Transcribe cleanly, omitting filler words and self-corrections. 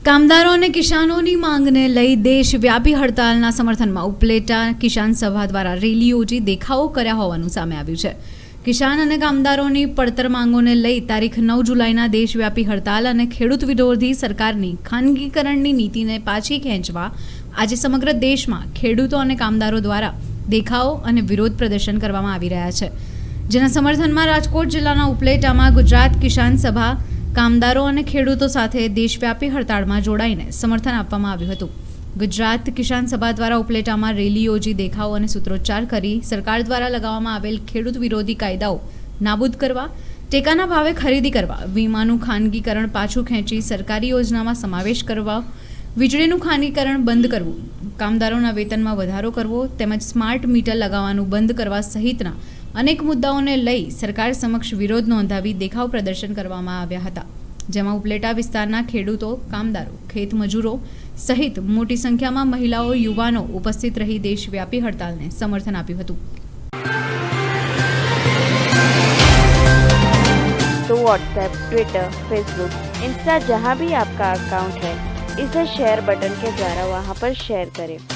કામદારો અને કિસાનોની માંગને લઈ દેશવ્યાપી હડતાલના સમર્થનમાં ઉપલેટા કિસાન સભા દ્વારા રેલી યોજી દેખાવો કર્યા હોવાનું સામે આવ્યું છે. કિસાન અને કામદારોની પડતર માંગોને લઈ તારીખ 9 જુલાઈના દેશવ્યાપી હડતાલ અને ખેડૂત વિરોધી સરકારની ખાનગીકરણની નીતિને પાછી ખેંચવા આજે સમગ્ર દેશમાં ખેડૂતો અને કામદારો દ્વારા દેખાવો અને વિરોધ પ્રદર્શન કરવામાં આવી રહ્યા છે. જેના સમર્થનમાં રાજકોટ જિલ્લાના ઉપલેટામાં ગુજરાત કિસાન સભા કામદારો અને ખેડૂતો સાથે દેશવ્યાપી હડતાળમાં જોડાઈને સમર્થન આપવામાં આવ્યું હતું. ગુજરાત કિસાન સભા દ્વારા ઉપલેટામાં રેલી યોજી દેખાવો અને સૂત્રોચ્ચાર કરી સરકાર દ્વારા લગાવવામાં આવેલ ખેડૂત વિરોધી કાયદાઓ નાબૂદ કરવા, ટેકાના ભાવે ખરીદી કરવા, વીમાનું ખાનગીકરણ પાછું ખેંચી સરકારી યોજનામાં સમાવેશ કરવા, વીજળીનું ખાનગીકરણ બંધ કરવું, કામદારોના વેતનમાં વધારો કરવો તેમજ સ્માર્ટ મીટર લગાવવાનું બંધ કરવા સહિતના અનેક મુદ્દાઓને લઈ સરકાર સમક્ષ વિરોધ નોંધાવી દેખાવ પ્રદર્શન કરવામાં આવ્યા હતા. જેમાં ઉપલેટા વિસ્તારના ખેડૂતો, કામદારો, ખેત મજૂરો સહિત મોટી સંખ્યામાં મહિલાઓ, યુવાનો ઉપસ્થિત રહી દેશવ્યાપી હડતાલને સમર્થન આપ્યું હતું. तो व्हाट्सएप, ट्विटर, फेसबुक, इंस्टा जहाँ भी आपका अकाउंट है, इसे शेयर बटन के द्वारा वहाँ पर शेयर करें.